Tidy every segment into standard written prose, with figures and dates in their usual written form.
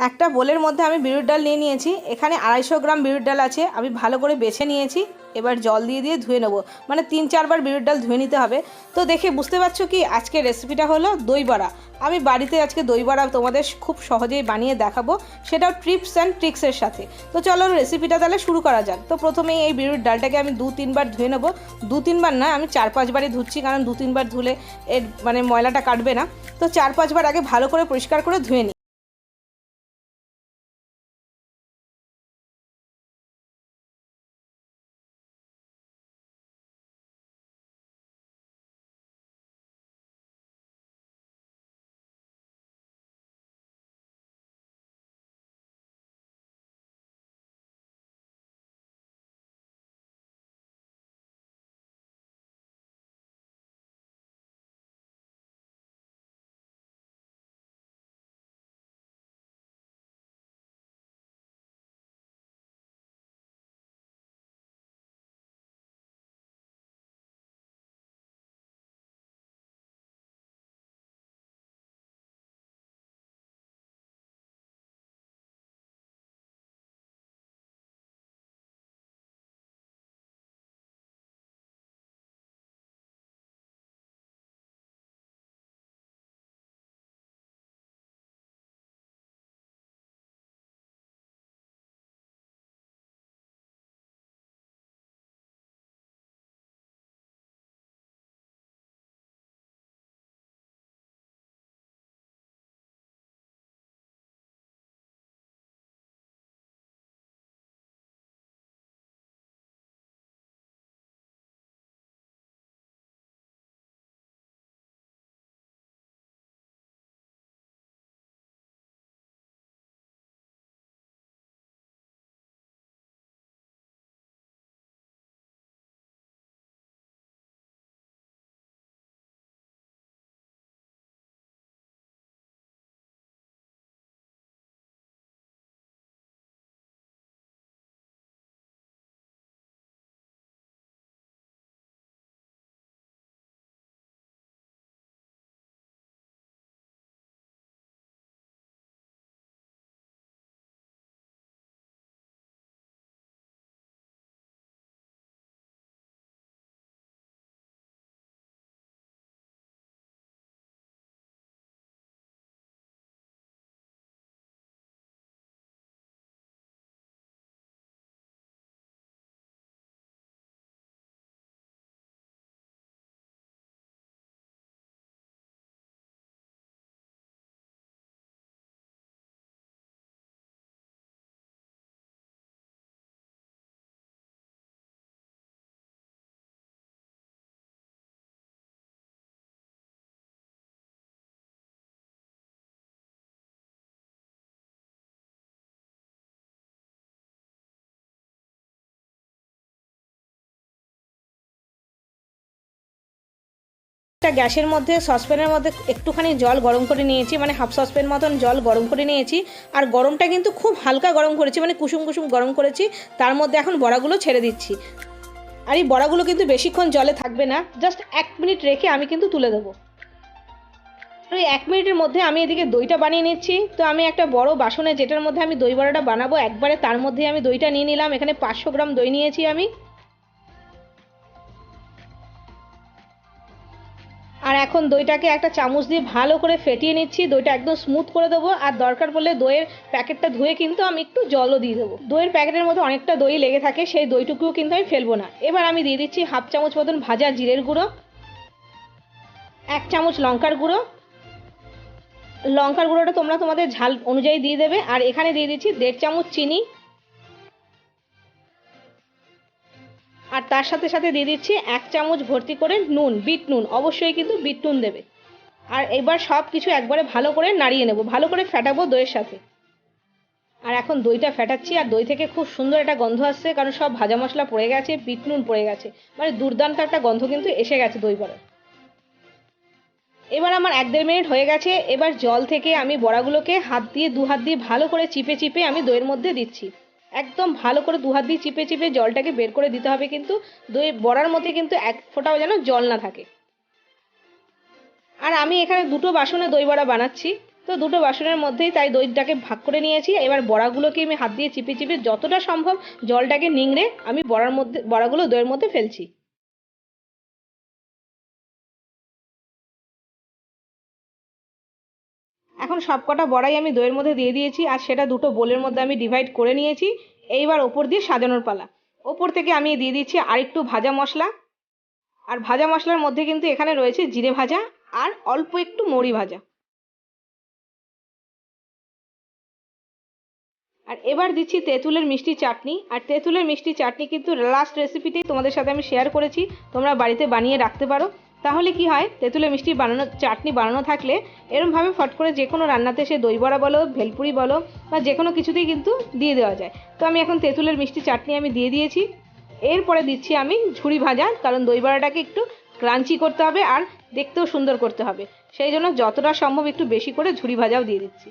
একটা বোলের মধ্যে আমি বিউলির ডাল নিয়ে নিয়েছি। এখানে 250 গ্রাম বিউলির ডাল আছে। আমি ভালো করে বেছে নিয়েছি। এবার জল দিয়ে দিয়ে ধুয়ে নেব, মানে 3-4 বার বিউলির ডাল ধুয়ে নিতে হবে। তো দেখে বুঝতে পারছো কি আজকে রেসিপিটা হলো দই বড়া। আমি বাড়িতে আজকে দই বড়া তোমাদের খুব সহজেই বানিয়ে দেখাবো, সেটাও টিপস অ্যান্ড ট্রিক্সের সাথে। তো চলো রেসিপিটা তাহলে শুরু করা যাক। তো প্রথমেই এই বিউলির ডালটাকে আমি 2-3 বার ধুয়ে নেব। 2-3 বার নয়, আমি 4-5 বারই ধুচ্ছি, কারণ 2-3 বার ধুলে এর মানে ময়লাটা কাটবে না। তো 4-5 বার আগে ভালো করে পরিষ্কার করে ধুয়ে নিই। একটা গ্যাসের মধ্যে সসপ্যানের মধ্যে একটুখানি জল গরম করে নিয়েছি, মানে হাফ সসপ্যান মতন জল গরম করে নিয়েছি। আর গরমটা কিন্তু খুব হালকা গরম করেছি, মানে কুসুম কুসুম গরম করেছি। তার মধ্যে এখন বড়াগুলো ছেড়ে দিচ্ছি। আর এই বড়াগুলো কিন্তু বেশিক্ষণ জলে থাকবে না, জাস্ট 1 মিনিট রেখে আমি কিন্তু তুলে দেবো। ওই 1 মিনিটের মধ্যে আমি এদিকে দইটা বানিয়ে নিচ্ছি। তো আমি একটা বড় বাসনে, যেটার মধ্যে আমি দই বড়াটা বানাবো একবারে, তার মধ্যে আমি দইটা নিয়ে নিলাম। এখানে 500 গ্রাম দই নিয়েছি আমি। আর এখন দইটাকে একটা চামচ দিয়ে ভালো করে ফেটিয়ে নিচ্ছি। দইটা একদম স্মুথ করে দেবো। আর দরকার পড়লে দইয়ের প্যাকেটটা ধুয়ে কিন্তু আমি একটু জলও দিয়ে দেবো। দইয়ের প্যাকেটের মধ্যে অনেকটা দই লেগে থাকে, সেই দইটুকুও কিন্তু আমি ফেলবো না। এবার আমি দিয়ে দিচ্ছি হাফ চামচ মতন ভাজা জিরের গুঁড়ো, 1 চামচ লঙ্কার গুঁড়ো। লঙ্কার গুঁড়োটা তোমরা তোমাদের ঝাল অনুযায়ী দিয়ে দেবে। আর এখানে দিয়ে দিচ্ছি 1.5 চামচ চিনি। আর তার সাথে সাথে দিয়ে দিচ্ছি 1 চামচ ভর্তি করে নুন, বিট নুন। অবশ্যই কিন্তু বিট নুন দেবে। আর এবার সব কিছু একবারে ভালো করে নাড়িয়ে নেব, ভালো করে ফেটাবো দইয়ের সাথে। আর এখন দইটা ফেটাচ্ছি, আর দই থেকে খুব সুন্দর একটা গন্ধ আসছে, কারণ সব ভাজা মশলা পড়ে গেছে, বিট নুন পড়ে গেছে, মানে দুর্দান্ত একটা গন্ধ কিন্তু এসে গেছে দই বড়ার। এবার আমার 1-1.5 মিনিট হয়ে গেছে। এবার জল থেকে আমি বড়াগুলোকে হাত দিয়ে, 2 হাত দিয়ে ভালো করে চিপে চিপে আমি দইয়ের মধ্যে দিচ্ছি। একদম ভালো করে 2 হাত দিয়ে চিপে চিপে জলটাকে বের করে দিতে হবে, কিন্তু দই বড়ার মধ্যে কিন্তু এক ফোঁটাও যেন জল না থাকে। আর আমি এখানে দুটো বাসনে দই বড়া বানাচ্ছি। তো দুটো বাসনের মধ্যেই তাই দইটাকে ভাগ করে নিয়েছি। এবার বড়াগুলোকে আমি হাত দিয়ে চিপে চিপে যতটা সম্ভব জলটাকে নিংড়ে আমি বড়াগুলো দইয়ের মধ্যে ফেলছি। এখন সবকটা বড়াই আমি দইয়ের মধ্যে দিয়ে দিয়েছি আর সেটা দুটো বোলের মধ্যে আমি ডিভাইড করে নিয়েছি। এইবার ওপর দিয়ে সাজানোর পালা। ওপর থেকে আমি দিয়ে দিচ্ছি আরেকটু ভাজা মশলা। আর ভাজা মশলার মধ্যে কিন্তু এখানে রয়েছে জিরে ভাজা আর অল্প একটু মৌরি ভাজা। আর এবার দিচ্ছি তেঁতুলের মিষ্টি চাটনি। আর তেঁতুলের মিষ্টি চাটনি কিন্তু লাস্ট রেসিপিতেই তোমাদের সাথে আমি শেয়ার করেছি, তোমরা বাড়িতে বানিয়ে রাখতে পারো। তাহলে কি হয়, তেঁতুলের মিষ্টি বানানো চাটনি বানানো থাকলে এরমভাবে ফট করে যে কোনো রান্নাতে, সে দই বড়া বলো, ভেলপুরি বলো, বা যে কোনো কিছুতেই কিন্তু দিয়ে দেওয়া যায়। তো আমি এখন তেঁতুলের মিষ্টি চাটনি আমি দিয়ে দিয়েছি। এরপরে দিচ্ছি আমি ঝুড়ি ভাজা, কারণ দই বড়াটাকে একটু ক্রাঞ্চি করতে হবে আর দেখতেও সুন্দর করতে হবে, সেই জন্য যতটা সম্ভব একটু বেশি করে ঝুড়ি ভাজাও দিয়ে দিচ্ছি।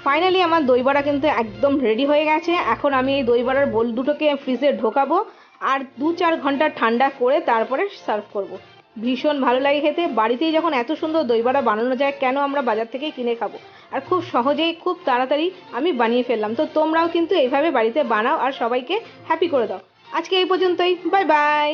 ফাইনালি আমার দই বড়া কিন্তু একদম রেডি হয়ে গেছে। এখন আমি এই দই বড়ার বোল দুটোকে ফ্রিজে ঢোকাবো আর 2-4 ঘন্টা ঠান্ডা করে তারপরে সার্ভ করব। ভীষণ ভালো লাগে খেতে। বাড়িতেই যখন এত সুন্দর দই বড়া বানানো যায়, কেন আমরা বাজার থেকেই কিনে খাবো। আর খুব সহজেই খুব তাড়াতাড়ি আমি বানিয়ে ফেললাম। তো তোমরাও কিন্তু এইভাবে বাড়িতে বানাও আর সবাইকে হ্যাপি করে দাও। আজকে এই পর্যন্তই, বাই বাই।